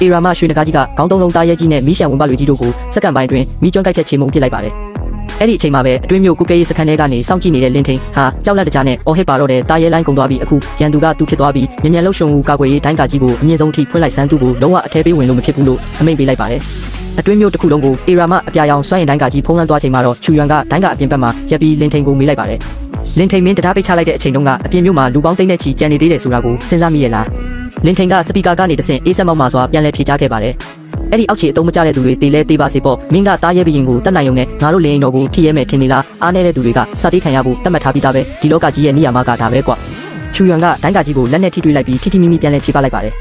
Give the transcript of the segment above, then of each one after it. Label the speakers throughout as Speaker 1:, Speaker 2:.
Speaker 1: အေရာမရွှေနဂါကြီးကခေါင်းသုံးလုံးသားရဲကြီးနဲ့မီးရှံဝင်ပါလွေကြီးတို့ကိုစက္ကန့်ပိုင်းတွင်မီးကျွမ်းကိုက်ဖြတ်ချေမှုန်းပစ်လိုက်ပါတယ်အဲ့ဒီအချိန်မှာပဲအတွင်းမြို့ကုကဲရေးစခန်းထဲကနေစောင့်ကြည့်နေတဲ့လင်းထိန်ဟာကြောက်လက်တကြားနဲ့အော်ဟစ်ပါတော့တဲ့တာရဲလိုင်းကုန်သွားပြီးအခုရန်သူကသူဖြစ်သွားပြီးမြန်မြန်လှုပ်ရှုံမှုကာကွယ်ရေးတိုင်းကာကြီးကိုအမြင့်ဆုံးထိဖွင့်လိုက်စမ်းသူကိုလုံးဝအထဲပေးဝင်လို့မဖြစ်ဘူးလို့အမိန့်ပေးလိုက်ပါတယ်အတွင်းမြို့တစ်ခုလုံးကိုအေရာမအပြာရောင်စွန့်ရင်တိုင်းကာကြီးဖုံးလွှမ်းသွားချိန်မှာတော့ချူယွမ်ကတိုင်းကာအပြင်ဘက်မှာရပ်ပြီးလင်းထိန်ကိုမေးလိုက်ပါတယ်လင်းထိန်မင်းတရားပိတ်ချလိုက်တဲ့အချိန်တုန်းကအပြင်မြို့မှာလူပေါင်းသိန်းနဲ့ချီကြံနေသေးတယ်ဆိုတာကိုစဉ်းစားမိရဲ့လားလင်းထိန်ကစပီကာကနေတဆင့်အေးဆက်မောက်မှစွာပြန်လည်ဖြေကြားခဲ့ပါတယ်အဲ့ဒီအောက်ခြေအတုံးမကျတဲ့သူတွေတေလဲတေးပါစေပေါ့မင်းကတားရဲဘရင်ကိုတတ်နိုင်ုံနဲ့ငါတို့လင်းအိမ်တော်ကိုထိရဲမယ်ထင်နေလားအားနေတဲ့သူတွေကစတိခံရဖို့တတ်မှတ်ထားပြီးသားပဲဒီလောကကြီးရဲ့နေရာမှာကဒါပဲကွချူယွမ်ကတိုင်းကာကြီးကိုလက်နဲ့ထိတွေ့လိုက်ပြီးထိထိမိမိပြန်လည်ခြေပလိုက်ပါတယ်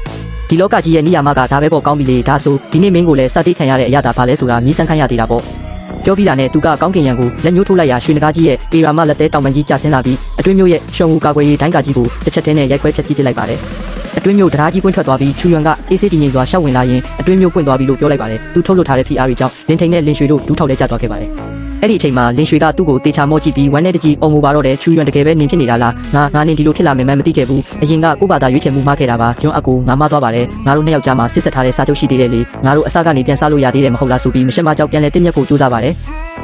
Speaker 1: ဒီလောကကြီးရဲ့နေရာမှာကဒါပဲပေါ့ကောင်းပြီလေဒါဆိုဒီနေ့မင်းကိုလည်းစတိခံရတဲ့အရာဒါဘာလဲဆိုတာမြည်ဆန်းခံရသေးတာပေါ့ပြောပြီးတာနဲ့သူကကောင်းကင်ရံကိုလက်ညှိုးထိုးလိုက်ရာရွှေနဂါကြီးရဲ့အေရာမလက်သေးတောင်ပန်ကြီးကျဆင်းလာပြီးအတွင်းမြို့ရဲ့ရှုံဝူကာကွယ်ရေးတိုင်းကာကြီးကိုတစ်ချက်တည်းနဲ့ရိုက်ခွဲဖျက်ဆီးပစ်လိုက်ပါတယ်အတွင်းမြို့တရားကြီးပွင့်ထွက်သွားပြီးချူယွမ်ကအေးစေးတည်ငြိမ်စွာရှောက်ဝင်လာရင်အတွင်းမြို့ပွင့်သွားပြီလို့ပြောလိုက်ပါတယ်သူထုတ်လွှတ်ထားတဲ့ PR တွေကြောင့်လင်းထိန်နဲ့လင်းရွှေတို့ဒူးထောက်လဲကျသွားခဲ့ပါတယ်အဲ့ဒီအချိန်မှာလင်းရွှေကသူ့ကိုတေချာမော့ကြည့်ပြီးဝမ်းနဲ့တကြီးအုံငိုပါတော့တယ်ချူယွမ်တကယ်ပဲနင်ဖြစ်နေတာလားငါနင်ဒီလိုဖြစ်လာမယ်မှမသိခဲ့ဘူးအရင်ကကို့ဘာသာရွေးချယ်မှုမှားခဲ့တာပါကျွန်းအကူငါမှားသွားပါတယ်ငါတို့နှစ်ယောက်ကြားမှာစစ်ဆက်ထားတဲ့စာချုပ်ရှိသေးတယ်လေငါတို့အစကနေပြန်စားလို့ရသေးတယ်မဟုတ်လားဆိုပြီးမရှက်မကြောက်ပြန်လဲတင့်မြတ်ဖို့ကြိုးစားပါတယ်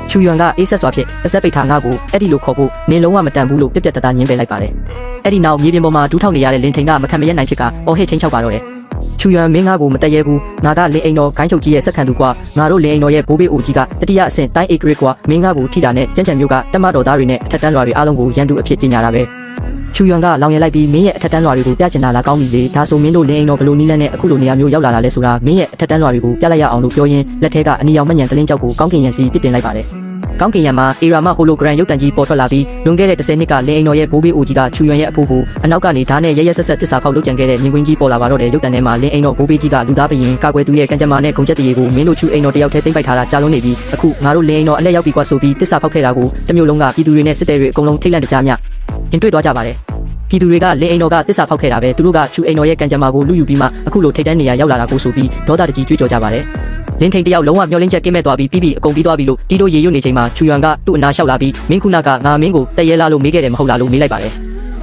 Speaker 1: ချူယွမ်ကအေးဆက်စွာဖြင့်အဆက်ပိတ်ထားငါ့ကိုအဲ့ဒီလိုခေါ်ဖို့နင်လုံးဝမတန်ဘူးလို့ပြက်ပြက်တသားညင်းပယ်လိုက်ပါတယ်အဲ့ဒီနောက်မြေပြင်ပေါ်မှာဒူးထောက်နေရတဲ့လင်းထိန်ကမခံမရနိုင်ဖြစ်ကအော်ဟစ်ချင်းချောက်ပါတော့တယ်ချူယွမ်မင်းငါကိုမတက်ရဲဘူးငါကလင်းအိမ်တော်ဂိုင်းချုပ်ကြီးရဲ့စက်ခံသူကွာငါတို့လင်းအိမ်တော်ရဲ့ဘိုးဘေးအိုကြီးကတတိယအဆင့်တိုင်းအေဂရစ်ကွာမင်းငါကိုထိတာနဲ့ကြမ်းကြမ်းမျိုးကတက်မတော်သားတွေနဲ့အထက်တန်းလွာတွေအားလုံးကိုရန်သူအဖြစ်ကြီးညာတာပဲချူယွမ်ကလောင်ရလိုက်ပြီးမင်းရဲ့အထက်တန်းလွာတွေကိုပြချင်တာလားကောင်းပြီလေဒါဆိုမင်းတို့လင်းအိမ်တော်ဘလို့နီးလန်းနဲ့အခုလိုနေရာမျိုးရောက်လာတာလဲဆိုတာမင်းရဲ့အထက်တန်းလွာတွေကိုပြလိုက်ရအောင်လို့ပြောရင်းလက်ထဲကအနီရောင်မညံတလင်းကြောက်ကိုကောင်းကင်ရံစီပစ်တင်လိုက်ပါတယ်ကောင်းကင်ရံမှာအေရာမဟိုလိုဂရန်ရုပ်တံကြီးပေါ်ထွက်လာပြီးလွန်ခဲ့တဲ့10နှစ်ကလင်းအိမ်တော်ရဲ့ဘိုးဘေးအိုကြီးကချူယွမ်ရဲ့အဖိုးကိုအနောက်ကနေဓာတ်နဲ့ရဲရဲဆက်ဆက်တစ္ဆာဖောက်လုပ်ကြံခဲ့တဲ့မြင်ကွင်းကြီးပေါ်လာပါတော့တဲ့ရုပ်တံထဲမှာလင်းအိမ်တော်ဘိုးဘေးကြီးကလူသားဘရင်ကာကွယ်သူရဲ့ကံကြမ္မာနဲ့ဂုံချက်တရေကိုမင်းတို့ချူအိမ်တော်တယောက်တည်းသိမ့်ပိုက်ထားတာကြာလုံးနေပြီးအခုငါတို့လင်းအိမ်တော်အလက်ရောက်ပြီးကွာဆိုပြီးတစ္ဆာဖောက်ခဲ့တာကိုတမျိုးလုံးကပြည်သူတွေနဲ့စစ်သည်တွေအကုန်လုံးထိတ်လန့်တကြားမြင်တွေ့သွားကြပါတယ်ပြည်သူတွေကလင်းအိမ်တော်ကတစ္ဆာဖောက်ခဲ့တာပဲသူတို့ကချူအိမ်တော်ရဲ့ကံကြမ္မာကိုလူယူပြီးမှအခုလိုထိတ်တန်းနေရရောက်လာတာကိုဆိုပြီးဒေါသတကြီးကြွေးကြော်ကြပါတယ်လင်းထိန်တယောက်လုံးဝမျောလင်းချက်ကင်းမဲ့သွားပြီးပြီးအကုန်ပြီးသွားပြီလို့တီတို့ရေရွတ်နေချိန်မှာချူယွမ်ကသူ့အနာလျှောက်လာပြီးမင်းခုနကငါမင်းကိုတက်ရဲလာလို့မေးခဲ့တယ်မဟုတ်လားလို့မေးလိုက်ပါတယ်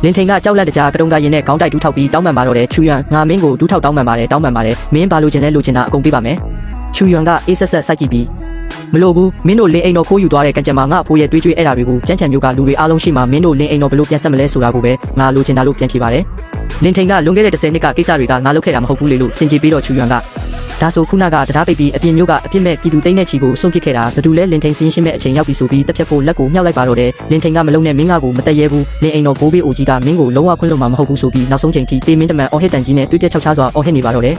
Speaker 1: လင်းထိန်ကကြောက်လန့်တကြားကတုံကရင်နဲ့ခေါင်းတိုက်ဒူးထောက်ပြီးတောင်းပန်ပါတော့တယ်ချူယွမ်ငါမင်းကိုဒူးထောက်တောင်းပန်ပါတယ်မင်းဘာလို့ချင်လဲလို့ချင်တာအကုန်ပေးပါမယ်ချူယွမ်ကအေးဆက်ဆက်စိုက်ကြည့်ပြီးမလို့ဘူးမင်းတို့လင်းအိမ်တော်ခိုးယူသွားတဲ့ကံကြမ္မာငါအဖိုးရဲ့တွေးကြွေးအဲ့ဓာတွေကိုကြမ်းချမ်းမျိုးကလူတွေအားလုံးရှိမှမင်းတို့လင်းအိမ်တော်ဘလို့ပြန်ဆက်မလဲဆိုတာကိုပဲငါလိုချင်တာလို့ပြန်ဖြေပါတယ်လင်းထိန်ကလွန်ခဲ့တဲ့10နှစ်ကကိစ္စတွေကငါလုပ်ခဲ့တာမဟုတ်ဘူးလေလို့စင်ကြေးပြီးတော့ချူယွမ်ကဒါဆိုခုနကတရားပိတ်ပြီးအပြင်မျိုးကအပြစ်မဲ့ပြည်သူသိန်းနဲ့ချီကိုစွန့်ပစ်ခဲ့တာဘယ်သူလဲလင်းထိန်စင်းရှင်းမဲ့အချိန်ရောက်ပြီဆိုပြီးတစ်ဖြတ်ဖို့လက်ကိုမြှောက်လိုက်ပါတော့တယ်လင်းထိန်ကမလုံးနဲ့မင်းကကိုမတက်ရဲဘူးလင်းအိမ်တော်ဘိုးဘေးအိုကြီးကမင်းကိုလုံးဝခွင့်လွှတ်မှာမဟုတ်ဘူးဆိုပြီးနောက်ဆုံးချိန်ထိတေးမင်းတမန်အော်ဟစ်တန်ကြီးနဲ့တွေးပြက်ချောက်ချားစွာအော်ဟစ်နေပါတော့တယ်